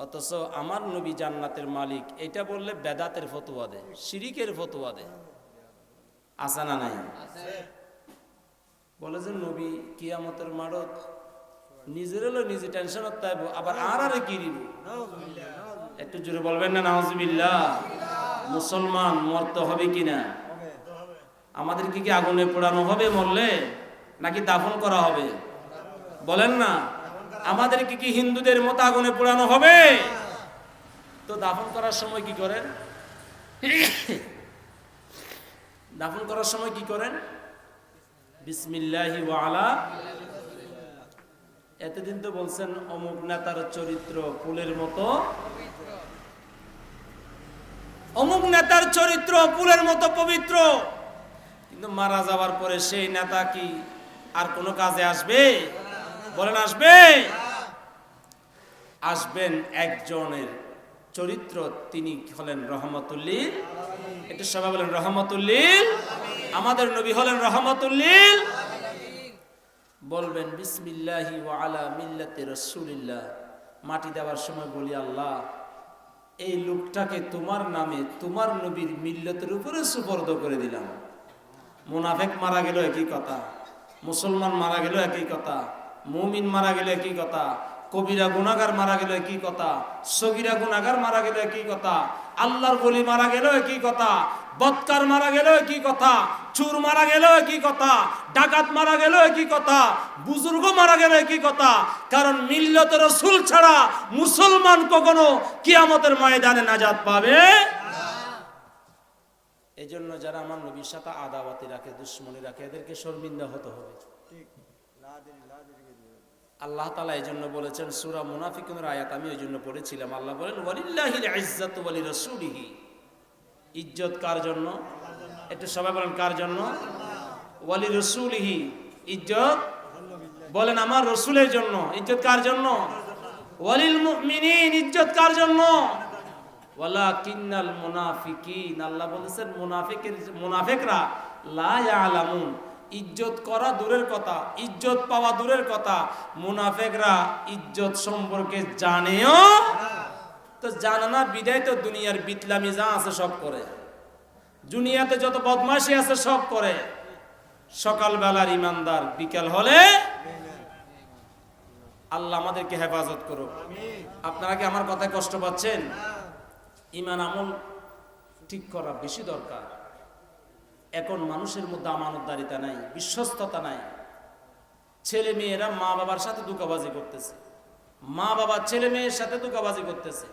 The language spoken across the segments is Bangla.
অথচ আমার নবী জান্নাতের মালিক এটা বললে বেদাতের ফতোয়া দেয়, শিরিকের ফতোয়া দেয়। আছে না নাই? বলে যে নবী কিয়ামতের মাঠত নিজের হলো নিজে টেনশন তাইব, আবার আরে কি দিব। একটু জোরে বলবেন না নাউজুবিল্লাহ। মুসলমান মরতে হবে কিনা? আমাদের কি আগুনে পোড়ানো হবে মরলে, নাকি দাফন করা হবে? বলেন না। আমাদের কি হিন্দুদের মতো আগুনে পোড়ানো হবে? তো দাফন করার সময় কি করেন? দাফন করার সময় কি করেন? বিসমিল্লাহি ওয়া আলা। এতদিন তো বলছেন অমুক নেতার চরিত্র ফুলের মতো, অমুক নেতার চরিত্র ফুলের মতো পবিত্র, কিন্তু মারা যাওয়ার পরে সেই নেতা কি আর কোনো কাজে আসবে? বলেন আসবে? আসবেন একজনের চরিত্র, তিনি হলেন রহমতুল্লিল। এটা সবাই বলেন রহমতুল্লিল। আমাদের নবী হলেন রহমতুল্লিল। বলবেন বিসমিল্লাহি ওয়া আলা মিল্লাতি রাসূলিল্লাহ। মাটি দেওয়ার সময় বলি, আল্লাহ এই লোকটাকে তোমার নামে তোমার নবীর মিল্লতের উপরে সুপর্দ করে দিলাম। মুনাফিক মারা গেল একই কথা, মুসলমান মারা গেল একই কথা, মুমিন মারা গেল একই কথা, কবিরা গুনাহগার মারা গেল একই কথা, সগীরা গুনাহগার মারা গেল একই কথা, আল্লাহর ওলি মারা গেল একই কথা, বদকার মারা গেল একই কথা, চোর মারা গেল একই কথা, ডাকাত মারা গেল একই কথা, বুজুর্গ মারা গেল একই কথা। কারণ মিল্লাতে রাসূল ছাড়া মুসলমান কখনো কিয়ামতের ময়দানে নাজাত পাবে না। এজন্য যারা আমার নবীর সাথে আদাওয়াতি রাখে, দুশমনি রাখে, এদেরকে শর্মিন্দা হতে হবে। আল্লাহ তাআলা এজন্য বলেছেন সূরা মুনাফিকুনের আয়াত, আমি ওই জন্য পড়েছিলাম। আল্লাহ বলেন ওয়ালিল্লাহিল ইজ্জাতু ওয়া লিরাসূলিহি। ইজ্জত কার জন্য? একটু সবাই বলেন কার জন্য? ওয়া লিরাসূলিহি। ইজ্জত বলেন আমার রাসূলের জন্য। ইজ্জত কার জন্য? ওয়ালিল মুমিনিন। ইজ্জত কার জন্য? ওয়ালাকিন্নাল মুনাফিকিন। আল্লাহ বলেছেন মুনাফিকরা লা ইয়ালামুন। ইজ্জত করা দূরের কথা, ইজ্জত পাওয়া দূরের কথা, মুনাফিকরা ইজ্জত সম্পর্কে জানেও তো জানে না। বিদায় তো দুনিয়ার বিতলামি যা আছে সব করে, দুনিয়াতে যত বদমাশি আছে সব করে। সকালবেলার ইমানদার, বিকেল হলে আল্লাহ আমাদেরকে হেফাজত করুক। আপনারা কি আমার কথায় কষ্ট পাচ্ছেন? ঈমান আমল ঠিক করা বেশি দরকার। এখন মানুষের মধ্যে আমানতদারিতা নাই, বিশ্বস্ততা নাই। ছেলে মেয়েরা মা বাবার সাথে ধোঁকাবাজি করতেছে, মা বাবা ছেলে মেয়ের সাথে ধোঁকাবাজি করতেছে,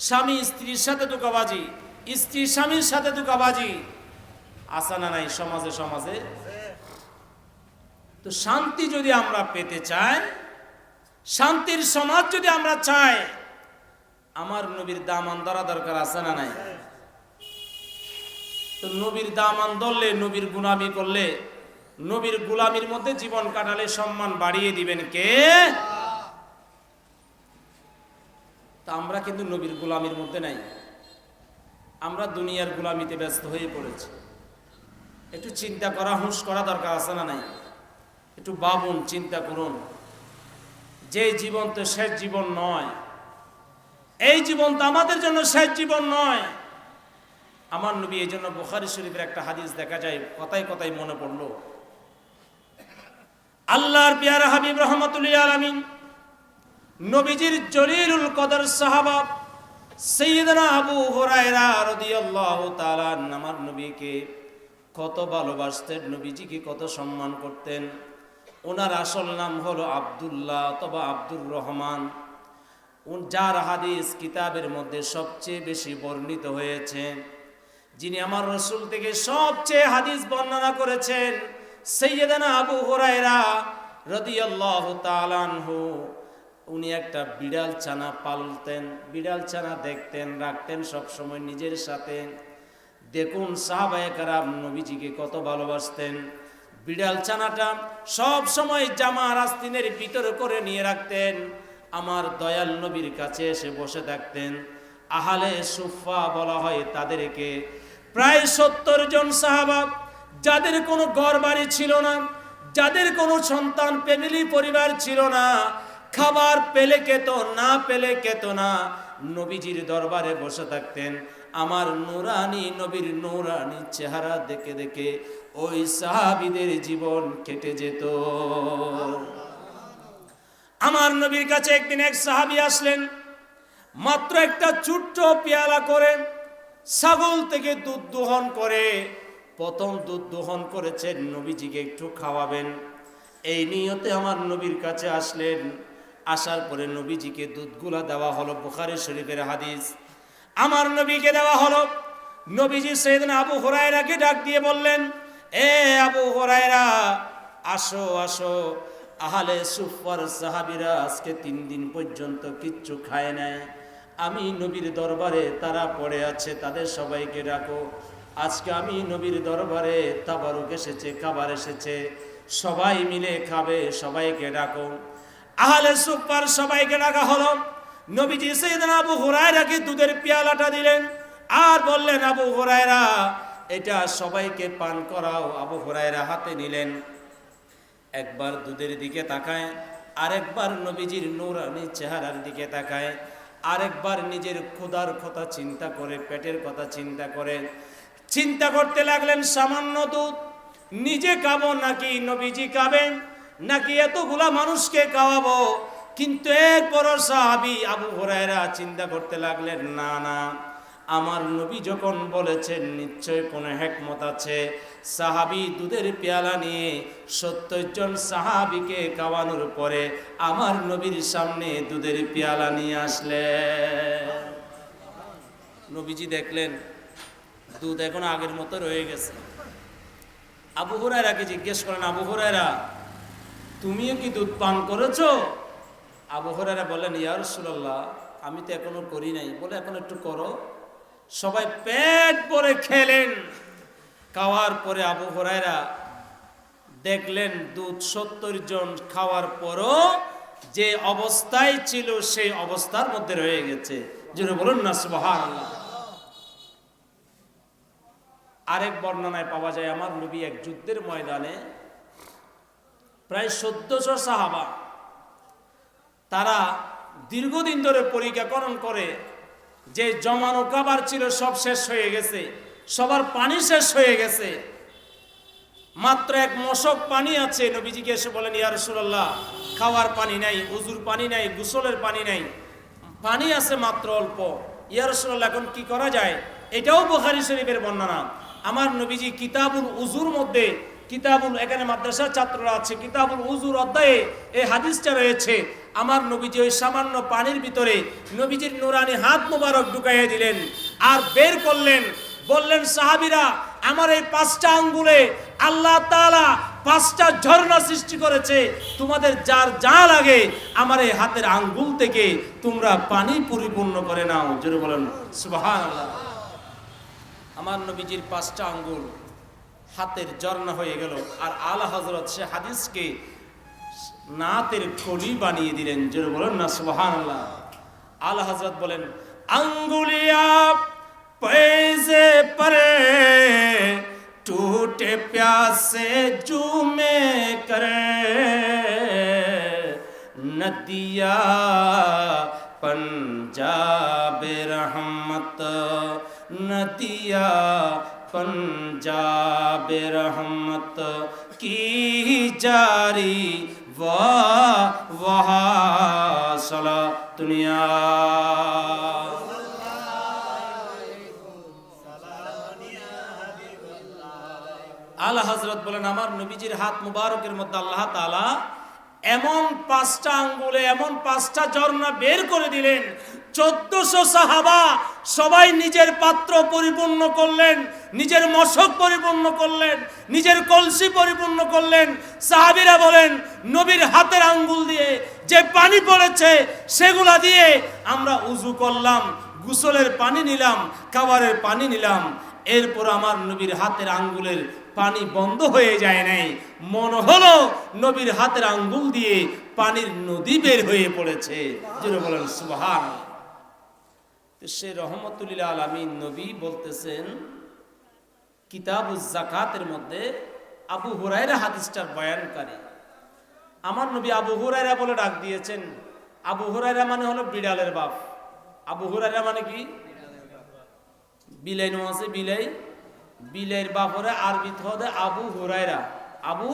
স্বামী স্ত্রীর সাথে ধোঁকাবাজি, স্ত্রী স্বামীর সাথে ধোঁকাবাজি। আছে না নাই সমাজে? সমাজে তো শান্তি যদি আমরা পেতে চাই, শান্তির সমাজ যদি আমরা চাই, আমার নবীর দামান ধরা দরকার। আছে না নাই? তো নবীর দামান ধরলে, নবীর গুলামি করলে, নবীর গুলামির মধ্যে জীবন কাটালে সম্মান বাড়িয়ে দিবেন কে? তা আমরা কিন্তু নবীর গুলামির মধ্যে নাই, আমরা দুনিয়ার গুলামিতে ব্যস্ত হয়ে পড়েছি। একটু চিন্তা করা, হুঁশ করা দরকার। আছে না নাই? একটু ভাবুন, চিন্তা করুন। যে জীবন তো শেষ জীবন নয়, এই জীবন তো আমাদের জন্য শেষ জীবন নয়। আমার নবী এই জন্য বুখারী শরীফের একটা হাদিস দেখা যায়, কথায় কথায় মনে পড়লো। আল্লাহর পেয়ারা হাবিব রাহমাতুল লিল আলামিন, নবীজির জলিলুল কদর সাহাবা সাইয়্যিদনা আবু হুরায়রা রাদিয়াল্লাহু তাআলা আমার নবীকে কত ভালোবাসতেন, নবীজিকে কত সম্মান করতেন। ওনার আসল নাম হলো আব্দুল্লাহ অথবা আব্দুর রহমান, যার হাদিস কিতাবের মধ্যে সবচেয়ে বেশি বর্ণিত হয়েছে। যিনি আমার রাসূল থেকে সবচেয়ে হাদিস বর্ণনা করেছেন সাইয়্যিদানা আবু হুরায়রা রাদিয়াল্লাহু তাআলা আনহু। উনি একটা বিড়াল ছানা পালতেন, বিড়াল ছানা দেখতেন, রাখতেন সব সময় নিজের সাথে। দেখুন সাহাবায়ে কেরাম নবীজিকে কত ভালোবাসতেন। বিড়াল ছানাটা সব সময় জামার আস্তিনের ভিতরে করে নিয়ে রাখতেন, আমার দয়াল নবীর কাছে এসে বসে থাকতেন। আহলে সুফা বলা হয় তাদেরকে। প্রায় 70 জন সাহাবা, যাদের কোনো ঘর বাড়ি ছিল না, যাদের কোনো সন্তান ফ্যামিলি পরিবার ছিল না, খাবার পেলে খেত, না পেলে খেত না, নবীজির দরবারে বসে থাকতেন। আমার নূরানি নবীর নূরানি চেহারা দেখে দেখে ওই সাহাবীদের জীবন কেটে যেত। আমার নবীর কাছে একদিন এক সাহাবী আসলেন, মাত্র একটা ছোট্ট পেয়ালা করে ছাগল থেকে দুধ দোহন করে, প্রথম দুধ দোহন করেছেন, নবীজিকে একটু খাওয়াবেন এই নিয়তে আমার নবীর কাছে আসলেন। আসার পরে নবীজিকে দুধগুলা দেওয়া হলো, বুখারী শরীফের হাদিস। আমার নবীকে দেওয়া হলো। নবীজি সাইয়েদনা আবু হুরায়রাকে ডাক দিয়ে বললেন, এ আবু হুরায়রা, আসো আসো। আহলে সুফার সাহাবীরা আজকে 3 দিন পর্যন্ত কিচ্ছু খায় নাই। আমি নবীর দরবারে তারা পড়ে আছে, তাদের সবাইকে ডাকো। আজকে আমি নবীর দরবারে তাবারুক এসেছে, খাবার এসেছে, সবাই মিলে খাবে, সবাইকে ডাকো। আহলে সুফার সবাইকে ডাকা হলো। নবীজি সাইয়েদনা আবু হুরায়রাকে দুধের পেয়ালাটা দিলেন আর বললেন, আবু হুরায়রা, এটা সবাইকে পান করাও। আবু হুরায়রা হাতে নিলেন, একবার দুধের দিকে তাকায়, আরেকবার নবীজির নূরানি চেহারার দিকে তাকায়, আরেকবার নিজের ক্ষুধার কথা চিন্তা করে, পেটের কথা চিন্তা করে, চিন্তা করতে লাগলেন, সামান্য দুধ নিজে খাবো নাকি নবীজি খাবেন, নাকি এতগুলা মানুষকে খাওয়াবো। কিন্তু এরপরও সাহাবী আবু হুরায়রা চিন্তা করতে লাগলেন, না না, আমার নবী যখন বলেছেন নিশ্চয় কোনো হিকমত আছে। সাহাবী দুধের পেয়ালা নিয়ে 70 জন সাহাবীকে খাওয়ানোর পরে আমার নবীর সামনে দুধের পেয়ালা নিয়ে আসলেন। নবীজি দেখলেন দুধ এখন আগের মতো রয়ে গেছে। আবু হুরায়রাকে জিজ্ঞেস করেন, আবু হুরায়রা, তুমিও কি দুধ পান করেছো? আবু হুরায়রা বললেন, ইয়া রাসূলুল্লাহ, আমি তো এখনো করি নাই। বলে, এখন একটু করো। সবাই পেট ভরে খেলেন। খাওয়ার পরে আবু হুরায়রা দেখলেন দুধ 70 জন খাওয়ার পরও যে অবস্থায় ছিল সেই অবস্থার মধ্যে রয়ে গেছে। জোরে বলুন না সুবহানাল্লাহ। আরেক বর্ণনায় পাওয়া যায়, আমার নবী এক যুদ্ধের ময়দানে প্রায় 1400 সাহাবা, তারা দীর্ঘদিন ধরে পরিকল্পনা করে যে জমানো খাবার ছিল সব শেষ হয়ে গেছে, সবার পানি শেষ হয়ে গেছে, মাত্র এক মশক পানি আছে। নবীজিকে এসে বলেন, ইয়া রাসূলুল্লাহ, খাওয়ার পানি নাই, উজুর পানি নাই, গোসলের পানি নাই, পানি আছে মাত্র অল্প। ইয়া রাসূলুল্লাহ, এখন কি করা যায়? এটাও বুখারী শরীফের বর্ণনা। আমার নবীজি কিতাবুল উজুর মধ্যে, কিতাবুল, এখানে মাদ্রাসার ছাত্ররা আছে, কিতাবুল উজুর অধ্যায়ে এই হাদিসটা রয়েছে। আমার নবীজি ওই সামান্য পানির ভিতরে নবীজির নূরানি হাত মোবারক ঢুকাইয়া দিলেন আর বের করলেন। বললেন, সাহাবীরা, আমার এই 5টা আঙ্গুলে আল্লাহ তাআলা 5টা ঝর্ণা সৃষ্টি করেছে, তোমাদের যার যা লাগে আমার এই হাতের আঙ্গুল থেকে তোমরা পানি পরিপূর্ণ করে নাও। জোরে বলেন সুবহানাল্লাহ। আমার নবীজির 5টা আঙ্গুল হাতের ঝর্ণা হয়ে গেল। আর আলা হযরত সে হাদিসকে নাতের কলি বানিয়ে দিলেন। জোরে বলেন না সুবহানাল্লাহ। আলা হযরত বলেন, আঙ্গুলিয়া पैसे परे टूटे प्यासे जूमे करे नदिया पंजाब रहमत, नदिया पंजाब रहमत की जारी वाह सला दुनिया। আলা হযরত বলেন, আমার নবীজির হাত মুবারকের মধ্যে আল্লাহ তাআলা এমন 5টা আঙ্গুলে এমন 5টা ঝর্ণা বের করে দিলেন। 1400 সাহাবা সবাই নিজের পাত্র পরিপূর্ণ করলেন, নিজের মশক পরিপূর্ণ করলেন, নিজের কলসি পরিপূর্ণ করলেন। সাহাবীরা বলেন, নবীর হাতের আঙ্গুল দিয়ে যে পানি পড়েছে সেগুলা দিয়ে আমরা উযু করলাম, গোসলের পানি নিলাম, খাবারের পানি নিলাম। এরপর আমার নবীর হাতের আঙ্গুলের পানি বন্ধ হয়ে যায় নাই, মনে হলো নবীর হাতের আঙ্গুল দিয়ে পানির নদী বের হয়ে পড়েছে। যেটা বলেন সুবহানাল্লাহ। সে রহমতুল লিল আলামিন নবী বলতেছেন, কিতাবুজ যাকাতের মধ্যে আবু হুরায়রা হাদিসটার বয়ানকারী, আমার নবী আবু হুরায়রা বলে ডাক দিয়েছেন। আবু হুরায়রা মানে হলো বিড়ালের বাপ। আবু হুরায়রা মানে কি? বিলাই নো আছে, বিলাই, বিলের বাপরে আরবিত হদে আবু হুরায়রা। আবু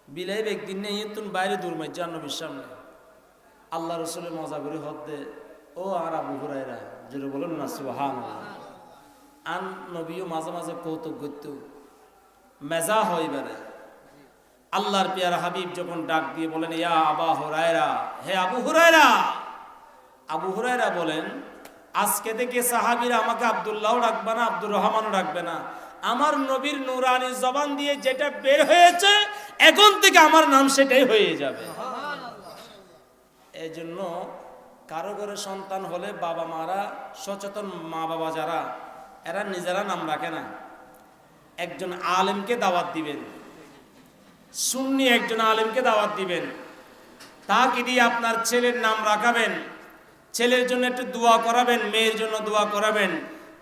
বিলাই একদিন নেই তুন বাইরে দূর মাইজান নবীর সামনে আল্লাহ রসুলের মজা করে হদে ও আর আবু হুরায়রা, যেটা বলুন না সুবহানাল্লাহ। আন নবীও মাঝে মাঝে কৌতুক করত, মেজা হয় বেড়ে। আল্লাহর পেয়ারা হাবিব যখন ডাক দিয়ে বলেন ইয়া আবা হুরায়রা, হে আবু হুরায়রা। আবু হুরায়রা বলেন আজকে থেকে সাহাবীরা আমাকে আব্দুল্লাহ ডাকবে না, আব্দুর রহমানও ডাকবে না। আমার নবীর নুরানি জবান দিয়ে যেটা বের হয়েছে এখন থেকে আমার নাম সেটাই হয়ে যাবে। এই জন্য কারো ঘরে সন্তান হলে বাবা মারা, সচেতন মা বাবা যারা, এরা নিজেরা নাম রাখে না, একজন আলেমকে দাওয়াত দিবেন, সুন্নি একজন আলেমকে দাওয়াত দিবেন, তাকে দিয়ে আপনার ছেলের নাম রাখাবেন, ছেলের জন্য একটু দোয়া করাবেন, মেয়ের জন্য দোয়া করাবেন।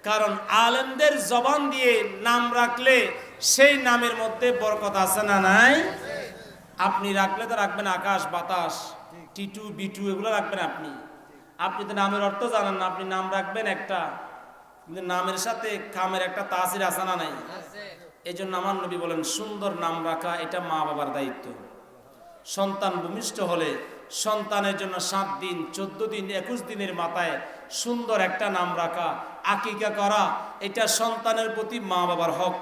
কারণ আলেমদের জবান দিয়ে নাম রাখলে সেই নামের মধ্যে বরকত আছে না নাই? আপনি রাখলে তো রাখবেন আকাশ বাতাস, টিটু বিটু এগুলো রাখবেন আপনি। আপনি তো নামের অর্থ জানেন না, আপনি নাম রাখবেন একটা, কিন্তু নামের সাথে কামের একটা তাসির আছে না নাই? এই জন্য আমার নবী বলেন সুন্দর নাম রাখা এটা মা বাবার দায়িত্ব। সন্তান ভূমিষ্ঠ হলে সন্তানের জন্য 7 দিন 14 দিন 21 দিনের মাথায় সুন্দর একটা নাম রাখা, আকিকা করা, এটা সন্তানের প্রতি মা বাবার হক।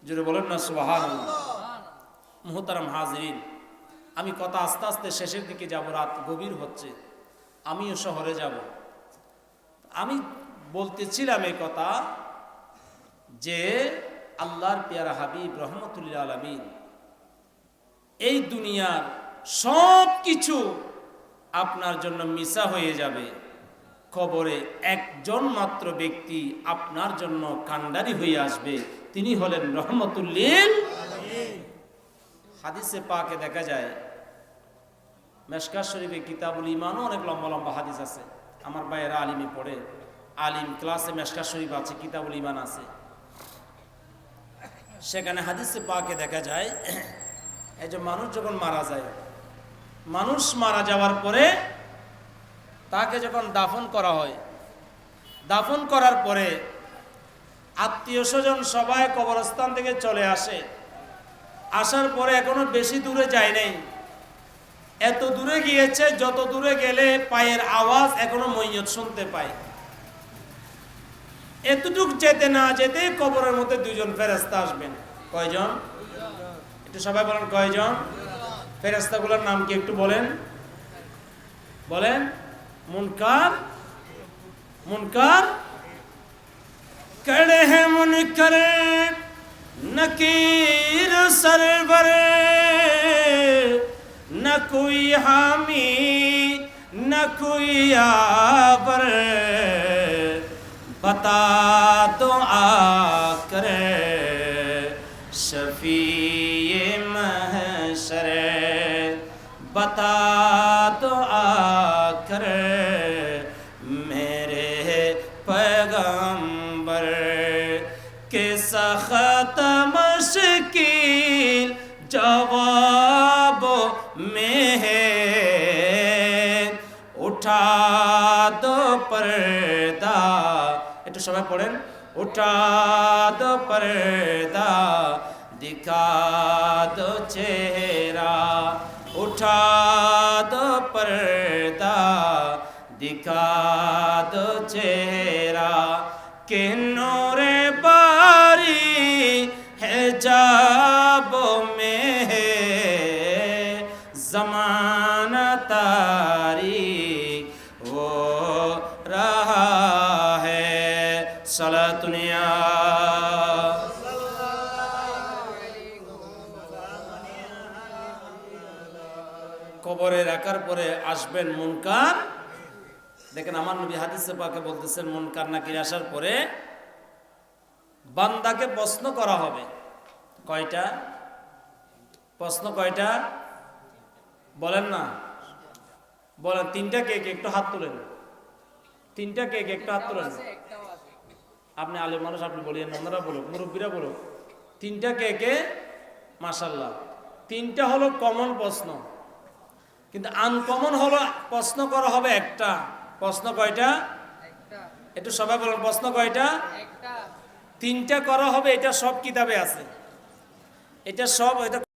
জোরে বলেন না সুবহানাল্লাহ। মুহতারাম হাজিরিন, আমি কথা আস্তে আস্তে শেষের দিকে যাব, রাত গভীর হচ্ছে, আমিও শহরে যাব। আমি বলতেছিলাম এই কথা যে আল্লাহর পেয়ারা হাবিব রহমতুল আলামিন এই দুনিয়ার সব কিছু আপনার জন্য মিশা হয়ে যাবে, কবরে একজন মাত্র ব্যক্তি আপনার জন্য কান্ডারি হয়ে আসবে, তিনি হলেন রহমতুল লিল আলামিন। হাদিসে পাকে দেখা যায়, মেশকাত শরীফে কিতাবুল ঈমানও অনেক লম্বা লম্বা হাদিস আছে। আমার ভাইয়েরা আলিমে পড়ে, আলিম ক্লাসে মেশকাত শরীফ আছে, কিতাবুল ঈমান আছে। সেখানে হাদিসে পাকে দেখা যায় এই যে মানুষ যখন মারা যায়, মানুষ মারা যাওয়ার পরে তাকে যখন দাফন করা হয়, দাফন করার পরে আত্মীয় স্বজন সবাই কবরস্থান থেকে চলে আসে। আসার পরে এখনো বেশি দূরে যায় নাই, এত দূরে গিয়েছে যত দূরে গেলে পায়ের আওয়াজ এখনো মইয়ত শুনতে পায়। এতটুক যেতে না যেতে কবরের মধ্যে 2 জন ফেরেশতা আসবেন। কয়জন? একটু সবাই বলেন কয়জন? ফেরেশতাগুলোর নাম কি একটু বলেন, বলেন। মুনকার, মুনকার खड़े हैं मुनकर नकीर सरवर, न कोई हामी न कोई आबर, बता दो आकर शफीए महशर, बता दो आकर मेरे पैगंबर के सख्त मुश्किल जवाब में है, उठा दो पर्दा, একটু সবাই পড়েন, उठा दो पर्दा दिखा दो चेहरा, उठा दो पर्दा दिखा दो चेहरा, के नूरे बारी हिजाबों में है ज़माना तारीक हो रहा है, सलातुनिया কবরে রাখার পরে আসবেন মুনকার। দেখেন আমার নবী হাদিসে পাকে বলতেছেন মুনকার নাকির আসার পরে বান্দাকে প্রশ্ন করা হবে। কয়টা প্রশ্ন? কয়টা বলেন না, বলেন। 3টা কে কে একটু হাত তুলেন, 3টা কে কে একটু হাত তুলেন। আপনি আলেম মানুষ, আপনি বলিয়েন, অন্যরা বলুক, মুরব্বীরা বলুক। 3টা কে কে? মাশাআল্লাহ। তিনটা হলো কমন প্রশ্ন, কিন্তু আনকমন হলো প্রশ্ন করা হবে একটা। প্রশ্ন কয়টা? একটু সবাই বলুন, প্রশ্ন কয়টা? তিনটা করা হবে, এটা সব কিতাবে আছে, এটা সব এটা